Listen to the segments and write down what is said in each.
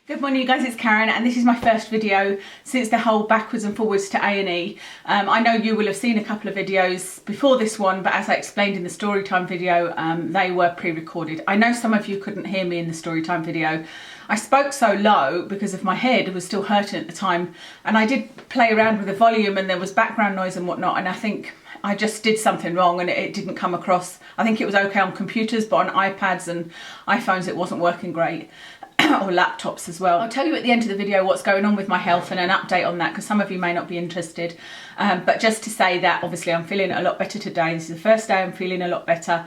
Good morning you guys, it's Karen and this is my first video since the whole backwards and forwards to A&E. I know you will have seen a couple of videos before this one, but as I explained in the storytime video, they were pre-recorded. I know some of you couldn't hear me in the storytime video. I spoke so low because of my head was still hurting at the time, and I did play around with the volume and there was background noise and whatnot, and I think I just did something wrong and it didn't come across. I think it was okay on computers, but on iPads and iPhones it wasn't working great. Or laptops as well. I'll tell you at the end of the video what's going on with my health and an update on that, because some of you may not be interested, but just to say that obviously I'm feeling a lot better today. This is the first day I'm feeling a lot better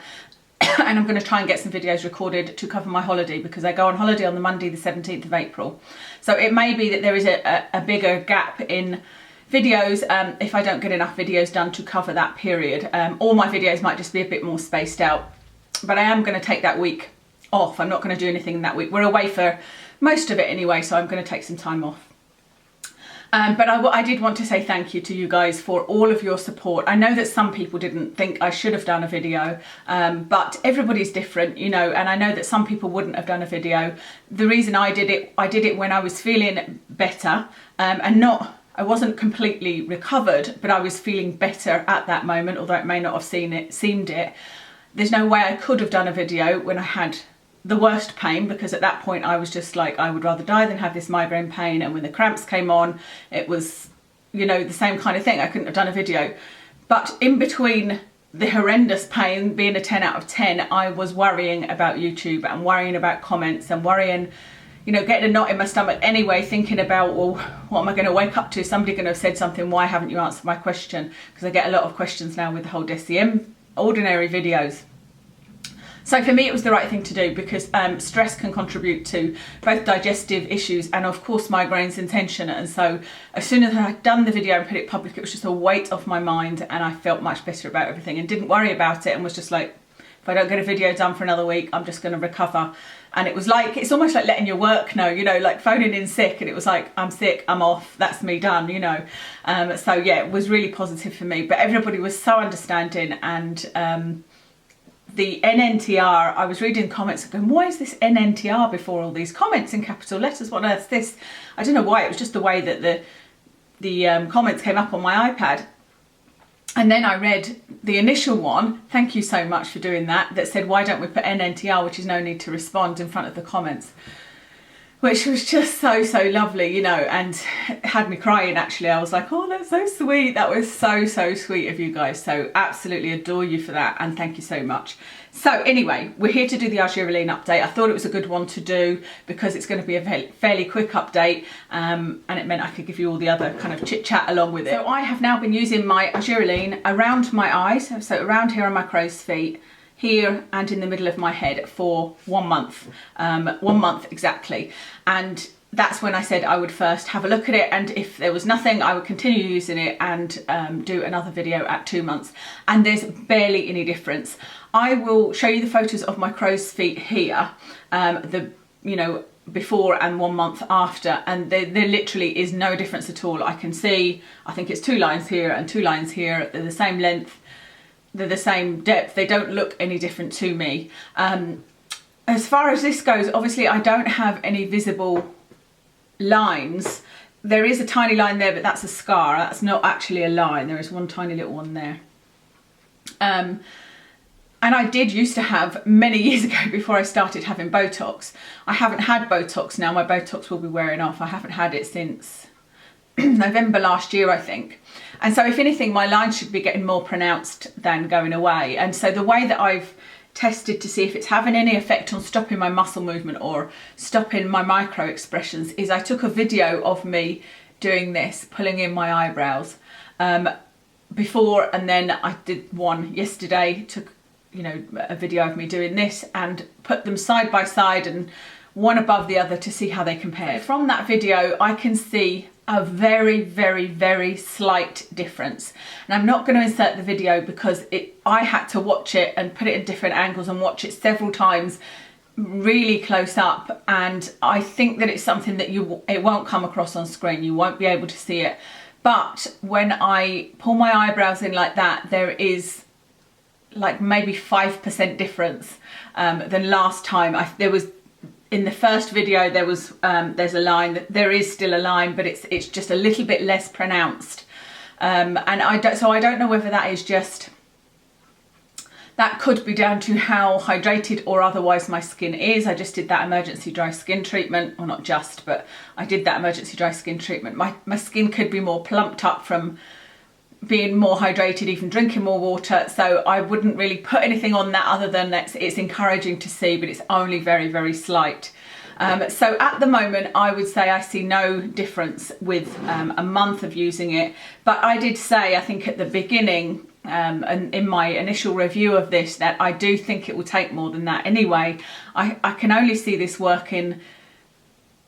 and I'm going to try and get some videos recorded to cover my holiday, because I go on holiday on the Monday the 17th of April, so it may be that there is a bigger gap in videos if I don't get enough videos done to cover that period. All my videos might just be a bit more spaced out, but I am going to take that week off. I'm not going to do anything in that week. We're away for most of it anyway, so I'm going to take some time off. But I did want to say thank you to you guys for all of your support. I know that some people didn't think I should have done a video, but everybody's different, you know, and I know that some people wouldn't have done a video. The reason I did it when I was feeling better, and I wasn't completely recovered, but I was feeling better at that moment, although it may not have seemed it. There's no way I could have done a video when I had the worst pain, because at that point I was just like, I would rather die than have this migraine pain, and when the cramps came on it was, you know, the same kind of thing. I couldn't have done a video, but in between the horrendous pain being a 10 out of 10, I was worrying about YouTube and worrying about comments and worrying, you know, getting a knot in my stomach anyway, thinking about, well, what am I going to wake up to? Somebody going to have said something, why haven't you answered my question? Because I get a lot of questions now with the whole DCM ordinary videos. So for me it was the right thing to do, because stress can contribute to both digestive issues and of course migraines and tension, and so as soon as I'd done the video and put it public, it was just a weight off my mind and I felt much better about everything and didn't worry about it, and was just like, if I don't get a video done for another week, I'm just going to recover. And it was like, it's almost like letting your work know, you know, like phoning in sick, and it was like, I'm sick, I'm off, that's me done, you know. So yeah, it was really positive for me, but everybody was so understanding. And the NNTR, I was reading comments and going, why is this NNTR before all these comments in capital letters? What on earth's this? I don't know why, it was just the way that the comments came up on my iPad. And then I read the initial one, thank you so much for doing that, that said, why don't we put NNTR, which is no need to respond, in front of the comments, which was just so lovely, you know, and had me crying actually. I was like, oh, that's so sweet. That was so sweet of you guys. So absolutely adore you for that, and thank you so much. So anyway, we're here to do the Argireline update. I thought it was a good one to do because it's going to be a fairly quick update, and it meant I could give you all the other kind of chit chat along with it. So I have now been using my Argireline around my eyes, so around here on my crow's feet, here and in the middle of my head for 1 month, 1 month exactly. And that's when I said I would first have a look at it, and if there was nothing I would continue using it and do another video at 2 months, and there's barely any difference. I will show you the photos of my crow's feet here, you know, before and 1 month after, and there literally is no difference at all. I can see, I think it's 2 lines here and 2 lines here, they're the same length, they're the same depth, they don't look any different to me. As far as this goes, obviously I don't have any visible lines. There is a tiny line there, but that's a scar, that's not actually a line. There is one tiny little one there. And I did used to have many years ago, before I started having Botox. I haven't had Botox now, my Botox will be wearing off. I haven't had it since November last year, I think. And so if anything, my lines should be getting more pronounced than going away. And so the way that I've tested to see if it's having any effect on stopping my muscle movement or stopping my micro expressions is I took a video of me doing this, pulling in my eyebrows before, and then I did one yesterday, took, you know, a video of me doing this and put them side by side and one above the other to see how they compare. From that video I can see a very slight difference, and I'm not going to insert the video because I had to watch it and put it in different angles and watch it several times really close up, and I think that it's something that it won't come across on screen, you won't be able to see it, but when I pull my eyebrows in like that, there is like maybe 5% difference than last time. There was in the first video there was there's a line, there is still a line, but it's just a little bit less pronounced. And I don't know whether that is just, that could be down to how hydrated or otherwise my skin is. I just did that emergency dry skin treatment, or not just, but I did that emergency dry skin treatment. My skin could be more plumped up from being more hydrated, even drinking more water. So I wouldn't really put anything on that other than that it's encouraging to see, but it's only very, very slight. So at the moment, I would say I see no difference with a month of using it. But I did say, I think at the beginning, and in my initial review of this, that I do think it will take more than that anyway. I can only see this working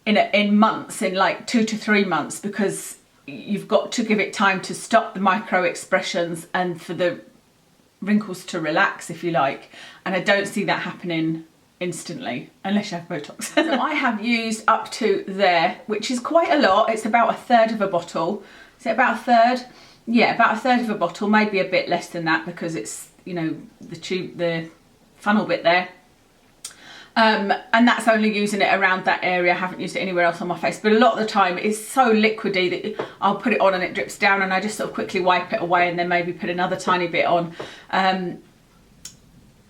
in months, in like 2 to 3 months, because you've got to give it time to stop the micro expressions and for the wrinkles to relax, if you like. And I don't see that happening instantly unless you have Botox. So I have used up to there, which is quite a lot. It's about a third of a bottle. Is it about a third? Yeah, about a third of a bottle, maybe a bit less than that, because it's, you know, the tube, the funnel bit there. And that's only using it around that area. I haven't used it anywhere else on my face, but a lot of the time it's so liquidy that I'll put it on and it drips down, and I just sort of quickly wipe it away and then maybe put another tiny bit on.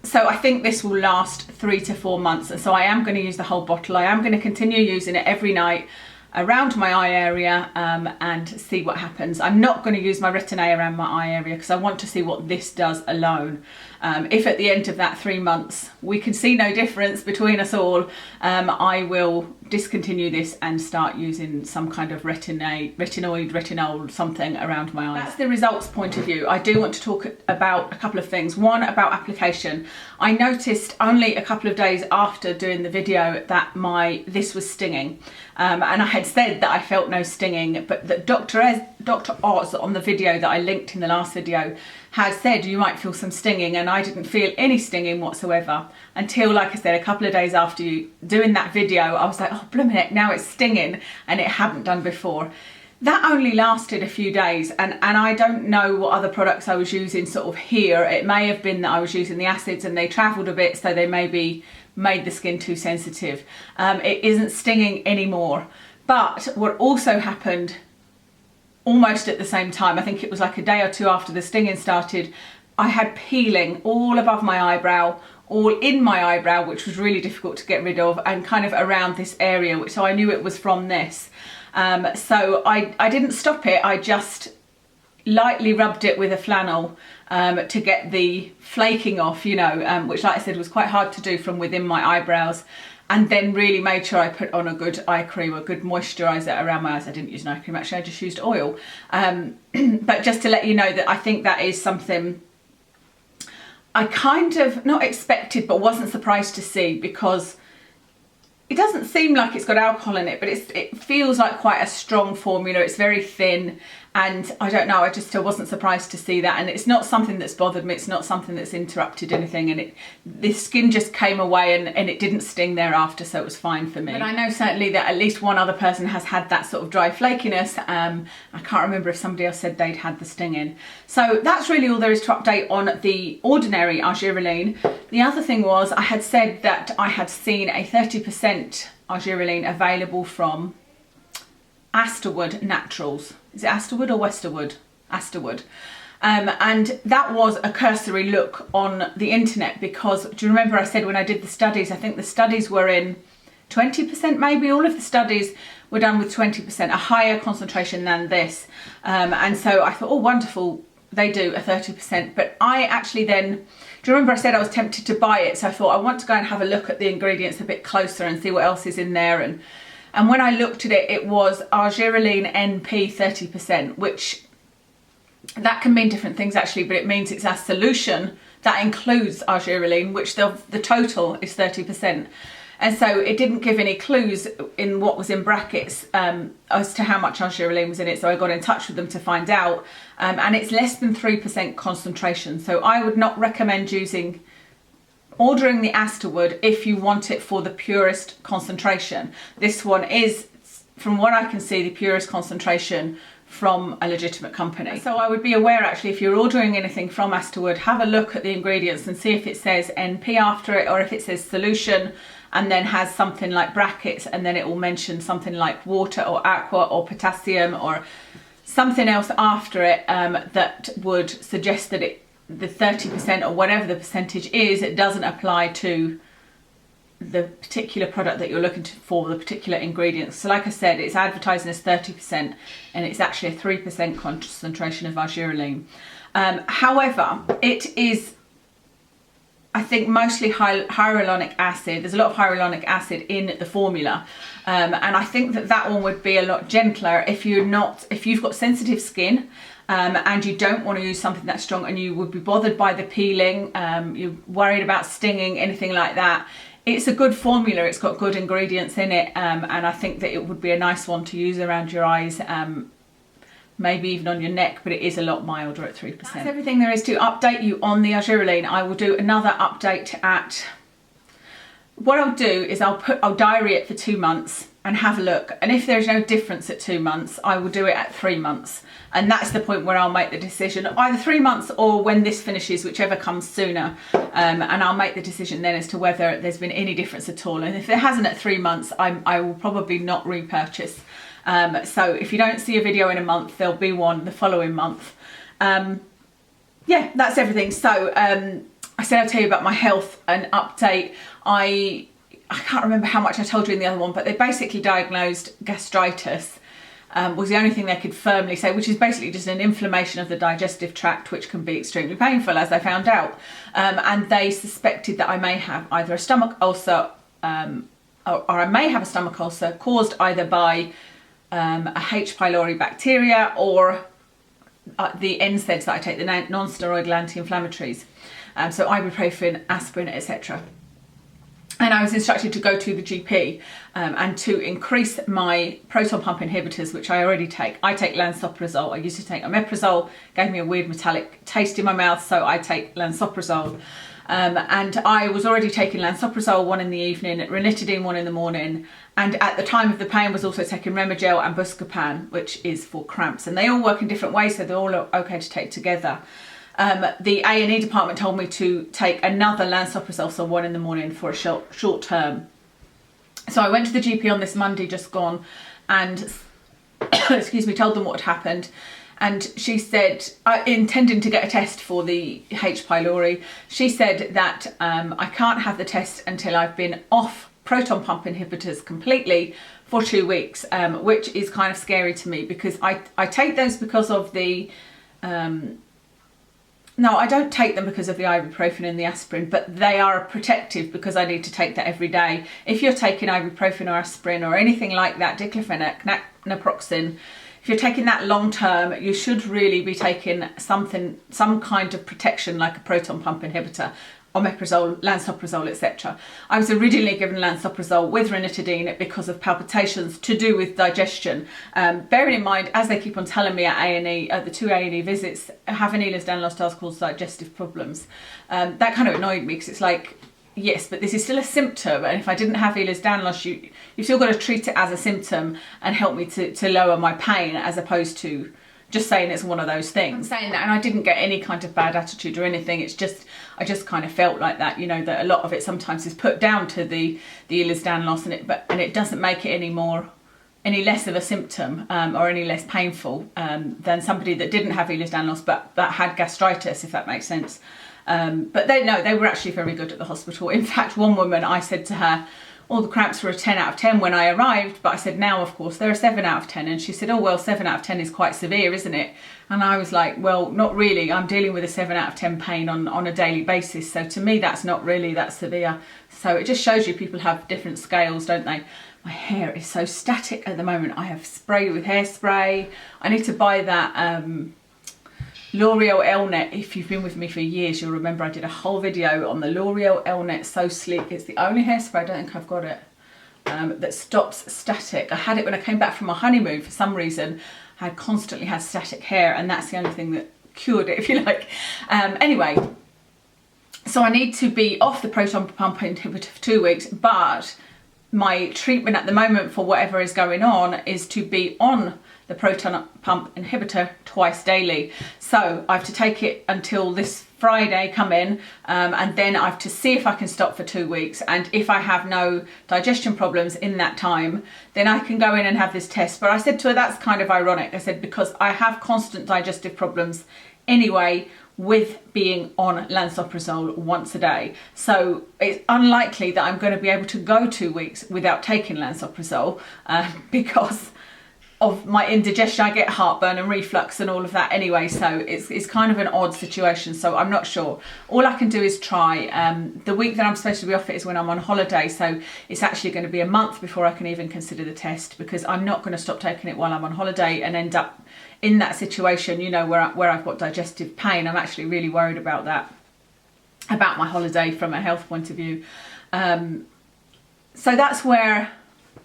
So I think this will last 3 to 4 months, and so I am going to use the whole bottle. I am going to continue using it every night around my eye area and see what happens. I'm not going to use my Retin-A around my eye area because I want to see what this does alone. If at the end of that 3 months we can see no difference between us all, I will discontinue this and start using some kind of retinol, something around my eyes. That's the results point of view. I do want to talk about a couple of things. One, about application. I noticed only a couple of days after doing the video that this was stinging. And I had said that I felt no stinging, but that Dr. Oz on the video that I linked in the last video had said you might feel some stinging, and I didn't feel any stinging whatsoever until, like I said, a couple of days after doing that video. I was like, oh blooming heck, now it's stinging, and it hadn't done before. That only lasted a few days, and I don't know what other products I was using sort of here. It may have been that I was using the acids and they travelled a bit, so they maybe made the skin too sensitive. It isn't stinging anymore. But what also happened almost at the same time, I think it was like a day or two after the stinging started, I had peeling all above my eyebrow, all in my eyebrow, which was really difficult to get rid of, and kind of around this area, so I knew it was from this. So I didn't stop it, I just lightly rubbed it with a flannel to get the flaking off, you know, which, like I said, was quite hard to do from within my eyebrows. And then really made sure I put on a good eye cream, a good moisturiser around my eyes. I didn't use an eye cream, actually, I just used oil. But just to let you know that I think that is something I kind of not expected, but wasn't surprised to see, because it doesn't seem like it's got alcohol in it, but it feels like quite a strong formula. It's very thin, and I don't know, I just still wasn't surprised to see that. And it's not something that's bothered me, it's not something that's interrupted anything, and the skin just came away and it didn't sting thereafter, so it was fine for me. But I know certainly that at least one other person has had that sort of dry flakiness. I can't remember if somebody else said they'd had the stinging. So that's really all there is to update on the ordinary Argireline. The other thing was, I had said that I had seen a 30% Argireline available from Asterwood Naturals. Is it Asterwood or Westerwood? Asterwood. And that was a cursory look on the internet, because do you remember I said when I did the studies, I think the studies were in 20%, maybe all of the studies were done with 20%, a higher concentration than this. And so I thought, oh wonderful, they do a 30%. But I actually then, do you remember I said I was tempted to buy it? So I thought I want to go and have a look at the ingredients a bit closer and see what else is in there. And when I looked at it, it was Argireline NP 30%, which that can mean different things actually, but it means it's a solution that includes Argireline, which the total is 30%. And so it didn't give any clues in what was in brackets as to how much Argireline was in it. So I got in touch with them to find out. And it's less than 3% concentration. So I would not recommend ordering the Asterwood if you want it for the purest concentration. This one is, from what I can see, the purest concentration from a legitimate company. So I would be aware actually, if you're ordering anything from Asterwood, have a look at the ingredients and see if it says NP after it or if it says solution. and then has something like brackets, and then it will mention something like water or aqua or potassium or something else after it, that would suggest that the 30% or whatever the percentage is, it doesn't apply to the particular product that you're looking for, the particular ingredients. So like I said, it's advertising as 30% and it's actually a 3% concentration of Argireline. However, it is, I think, mostly hyaluronic acid. There's a lot of hyaluronic acid in the formula, and I think that one would be a lot gentler if you've got sensitive skin, and you don't want to use something that's strong, and you would be bothered by the peeling, you're worried about stinging, anything like that. It's a good formula, it's got good ingredients in it, and I think that it would be a nice one to use around your eyes, maybe even on your neck, but it is a lot milder at 3%. That's everything there is to update you on the Argireline. I will do another update what I'll do is I'll diary it for 2 months and have a look, and if there's no difference at 2 months, I will do it at 3 months, and that's the point where I'll make the decision, either 3 months or when this finishes, whichever comes sooner, and I'll make the decision then as to whether there's been any difference at all. And if there hasn't at 3 months, I will probably not repurchase. So if you don't see a video in a month, there'll be one the following month. Yeah, that's everything. So I said I'll tell you about my health and update. I can't remember how much I told you in the other one, but they basically diagnosed gastritis, was the only thing they could firmly say, which is basically just an inflammation of the digestive tract, which can be extremely painful, as they found out. And they suspected that I may have either a stomach ulcer, or I may have a stomach ulcer caused either by a H. pylori bacteria or the NSAIDs that I take, the non-steroidal anti-inflammatories, so ibuprofen, aspirin, etc. And I was instructed to go to the GP and to increase my proton pump inhibitors, which I already take. I take lansoprazole. I used to take omeprazole, gave me a weird metallic taste in my mouth, so I take lansoprazole. And I was already taking lansoprazole, 1 in the evening, ranitidine 1 in the morning, and at the time of the pain was also taking Remigel and Buscopan, which is for cramps, and they all work in different ways, so they're all okay to take together. The A&E department told me to take another lansoprazole, so 1 in the morning, for a short term. So I went to the GP on this Monday just gone and excuse me, told them what had happened. And she said, intending to get a test for the H. pylori, she said that I can't have the test until I've been off proton pump inhibitors completely for 2 weeks, which is kind of scary to me, because I take those because of the... No, I don't take them because of the ibuprofen and the aspirin, but they are protective because I need to take that every day. If you're taking ibuprofen or aspirin or anything like that, diclofenac, naproxen, if you're taking that long term, you should really be taking some kind of protection, like a proton pump inhibitor, omeprazole, lansoprazole, etc. I was originally given lansoprazole with ranitidine because of palpitations to do with digestion. Bearing in mind, as they keep on telling me at A&E, at the 2 A&E visits, having Ehlers-Danlos does cause digestive problems. That kind of annoyed me, because it's like, yes, but this is still a symptom, and if I didn't have Ehlers-Danlos, you've still got to treat it as a symptom and help me to lower my pain, as opposed to just saying it's one of those things. I'm saying that, and I didn't get any kind of bad attitude or anything. It's just, I just kind of felt like that, you know, that a lot of it sometimes is put down to the Ehlers-Danlos, and it doesn't make it any less of a symptom, or any less painful than somebody that didn't have Ehlers-Danlos but that had gastritis, if that makes sense. But they were actually very good at the hospital. In fact, one woman, I said to her, all the cramps were a 10 out of 10 when I arrived, but I said, now of course they're a 7 out of 10, and she said, oh well, 7 out of 10 is quite severe, isn't it? And I was like, well, not really. I'm dealing with a 7 out of 10 pain on a daily basis, so to me that's not really that severe. So it just shows you people have different scales, don't they? My hair is so static at the moment. I have spray with hairspray. I need to buy that L'Oreal Elnet. If you've been with me for years, you'll remember I did a whole video on the L'Oreal Elnet So Sleek. It's the only hairspray, I don't think I've got it, that stops static. I had it when I came back from my honeymoon. For some reason, I constantly had static hair, and that's the only thing that cured it, if you like. Anyway, so I need to be off the proton pump inhibitor for 2 weeks, but my treatment at the moment for whatever is going on is to be on the proton pump inhibitor twice daily. So I have to take it until this Friday come in, and then I have to see if I can stop for 2 weeks, and if I have no digestion problems in that time, then I can go in and have this test. But I said to her, that's kind of ironic. I said, because I have constant digestive problems anyway with being on lansoprazole once a day, so it's unlikely that I'm going to be able to go 2 weeks without taking lansoprazole, because of my indigestion. I get heartburn and reflux and all of that anyway, so it's kind of an odd situation. So I'm not sure. All I can do is try. The week that I'm supposed to be off it is when I'm on holiday, so it's actually going to be a month before I can even consider the test, because I'm not going to stop taking it while I'm on holiday and end up in that situation, you know, where I've got digestive pain. I'm actually really worried about that, about my holiday from a health point of view. So that's where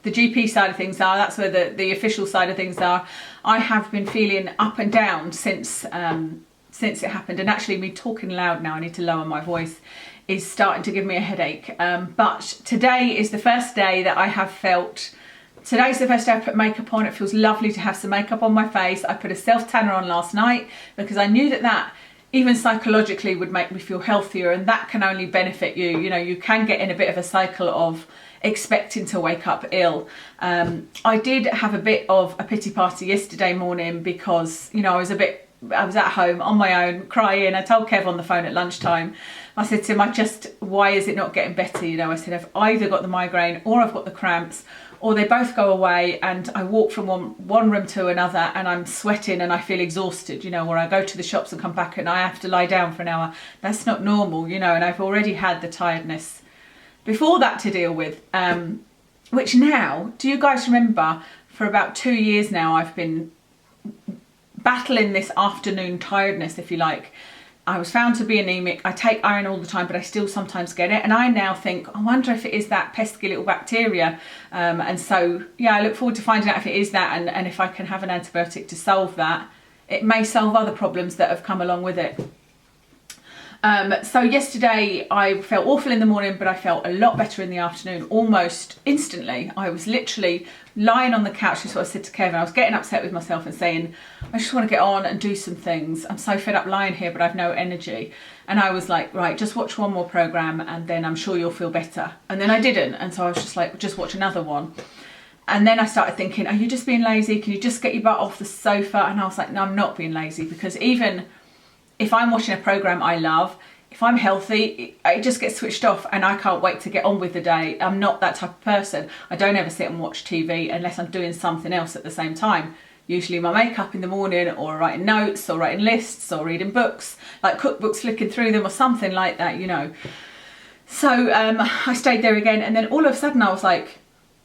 the GP side of things are. That's where the official side of things are. I have been feeling up and down since it happened, and actually me talking loud now, I need to lower my voice, is starting to give me a headache. But today is the first day that I have felt. Today's the first day I put makeup on. It feels lovely to have some makeup on my face. I put a self tanner on last night because I knew that even psychologically would make me feel healthier, and that can only benefit you. You know, you can get in a bit of a cycle of expecting to wake up ill. I did have a bit of a pity party yesterday morning because, you know, I was at home on my own crying. I told Kev on the phone at lunchtime, I said to him, why is it not getting better? You know, I said, I've either got the migraine or I've got the cramps, or they both go away, and I walk from one room to another and I'm sweating and I feel exhausted, you know, or I go to the shops and come back and I have to lie down for an hour. That's not normal, you know, and I've already had the tiredness before that to deal with, which now, do you guys remember, for about 2 years now I've been battling this afternoon tiredness, if you like. I was found to be anemic. I take iron all the time, but I still sometimes get it. And I now think, I wonder if it is that pesky little bacteria. And so, yeah, I look forward to finding out if it is that, and if I can have an antibiotic to solve that. It may solve other problems that have come along with it. So yesterday I felt awful in the morning, but I felt a lot better in the afternoon, almost instantly. I was literally lying on the couch. This is what I said to Kevin. I was getting upset with myself and saying, I just want to get on and do some things. I'm so fed up lying here, but I've no energy. And I was like, right, just watch one more programme and then I'm sure you'll feel better. And then I didn't. And so I was just like, just watch another one. And then I started thinking, are you just being lazy? Can you just get your butt off the sofa? And I was like, no, I'm not being lazy, because even if I'm watching a programme I love, if I'm healthy, it just gets switched off and I can't wait to get on with the day. I'm not that type of person. I don't ever sit and watch TV unless I'm doing something else at the same time. Usually my makeup in the morning, or writing notes, or writing lists, or reading books, like cookbooks, flicking through them or something like that, you know. So I stayed there again, and then all of a sudden I was like,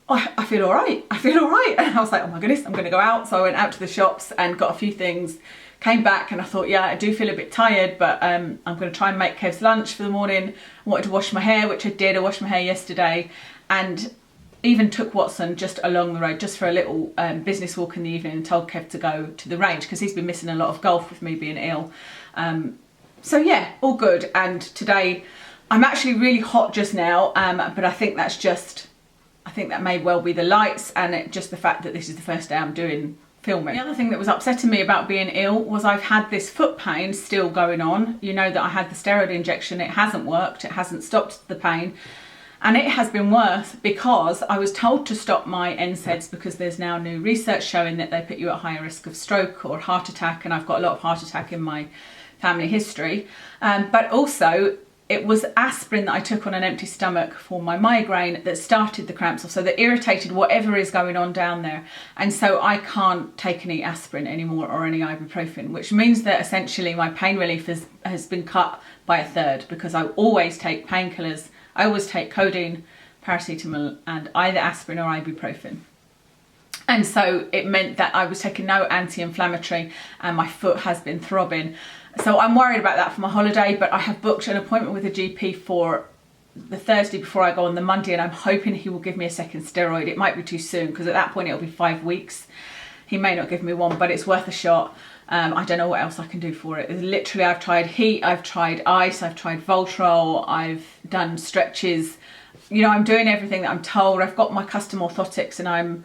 oh, I feel all right. I feel all right. And I was like, oh my goodness, I'm going to go out. So I went out to the shops and got a few things. Came back and I thought, yeah, I do feel a bit tired, but I'm going to try and make Kev's lunch for the morning. I wanted to wash my hair, which I did. I washed my hair yesterday, and even took Watson just along the road, just for a little business walk in the evening, and told Kev to go to the range because he's been missing a lot of golf with me being ill. So yeah, all good. And today I'm actually really hot just now, but I think that's just, I think that may well be the lights and just the fact that this is the first day I'm doing filming. The other thing that was upsetting me about being ill was I've had this foot pain still going on. You know that I had the steroid injection. It hasn't worked. It hasn't stopped the pain. And it has been worse because I was told to stop my NSAIDs because there's now new research showing that they put you at higher risk of stroke or heart attack, and I've got a lot of heart attack in my family history. But also it was aspirin that I took on an empty stomach for my migraine that started the cramps off, so that irritated whatever is going on down there. And so I can't take any aspirin anymore or any ibuprofen, which means that essentially my pain relief has been cut by a third, because I always take painkillers. I always take codeine, paracetamol, and either aspirin or ibuprofen. And so it meant that I was taking no anti-inflammatory, and my foot has been throbbing. So I'm worried about that for my holiday, but I have booked an appointment with a GP for the Thursday before I go on the Monday, and I'm hoping he will give me a second steroid. It might be too soon because at that point it'll be 5 weeks. He may not give me one, but it's worth a shot. I don't know what else I can do for it. Literally, I've tried heat, I've tried ice, I've tried Voltarol, I've done stretches. You know, I'm doing everything that I'm told. I've got my custom orthotics, and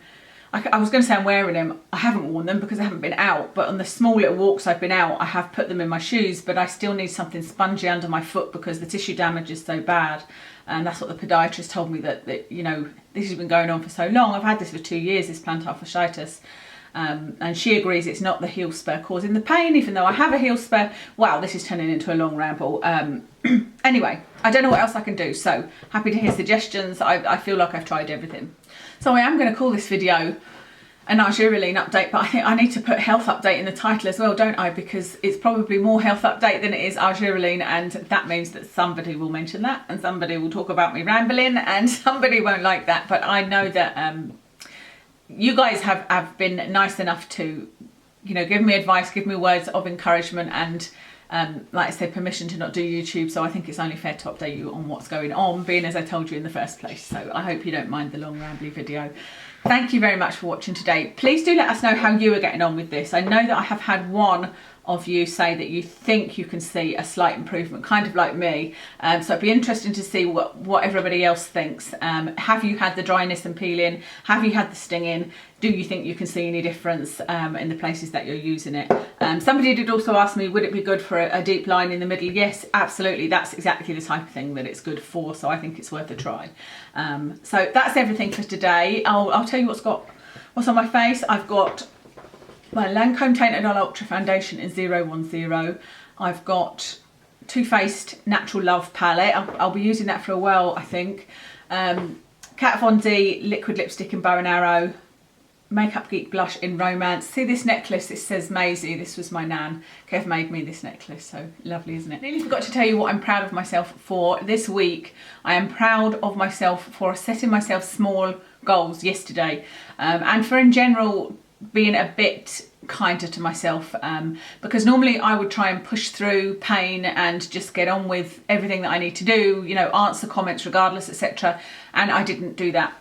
I was going to say I'm wearing them. I haven't worn them because I haven't been out, but on the small little walks I've been out, I have put them in my shoes, but I still need something spongy under my foot because the tissue damage is so bad. And that's what the podiatrist told me, that you know, this has been going on for so long. I've had this for 2 years, this plantar fasciitis. And she agrees it's not the heel spur causing the pain, even though I have a heel spur. Wow, this is turning into a long ramble. Anyway, I don't know what else I can do, so happy to hear suggestions. I feel like I've tried everything. So I am going to call this video an Argireline update, but I think I need to put health update in the title as well, don't I? Because it's probably more health update than it is Argireline, and that means that somebody will mention that, and somebody will talk about me rambling, and somebody won't like that. But I know that you guys have been nice enough to, you know, give me advice, give me words of encouragement, and like I said, permission to not do YouTube. So I think it's only fair to update you on what's going on, being as I told you in the first place. So I hope you don't mind the long rambly video. Thank you very much for watching today. Please do let us know how you are getting on with this. I know that I have had one of you say that you think you can see a slight improvement, kind of like me. So it'd be interesting to see what everybody else thinks. Have you had the dryness and peeling? Have you had the stinging? Do you think you can see any difference in the places that you're using it? Somebody did also ask me, would it be good for a deep line in the middle? Yes, absolutely. That's exactly the type of thing that it's good for. So I think it's worth a try. So that's everything for today. I'll tell you what's on my face. I've got my Lancome Teint Idole Ultra Foundation in 010. I've got Too Faced Natural Love palette. I'll be using that for a while, I think. Kat Von D liquid lipstick in Bow and Arrow. Makeup Geek blush in Romance. See this necklace? It says Maisie. This was my nan. Kev made me this necklace, so lovely, isn't it? Nearly forgot to tell you what I'm proud of myself for this week. I am proud of myself for setting myself small goals yesterday, and for in general being a bit kinder to myself, because normally I would try and push through pain and just get on with everything that I need to do, you know, answer comments regardless, etc. And I didn't do that.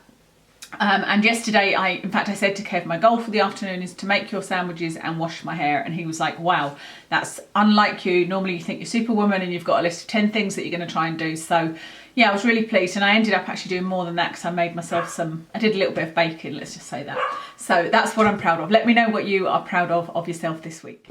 And yesterday, in fact I said to Kev, my goal for the afternoon is to make your sandwiches and wash my hair. And he was like, wow, that's unlike you. Normally you think you're Superwoman and you've got a list of 10 things that you're going to try and do. So yeah, I was really pleased, and I ended up actually doing more than that because I made myself I did a little bit of baking, let's just say that. So that's what I'm proud of. Let me know what you are proud of yourself this week.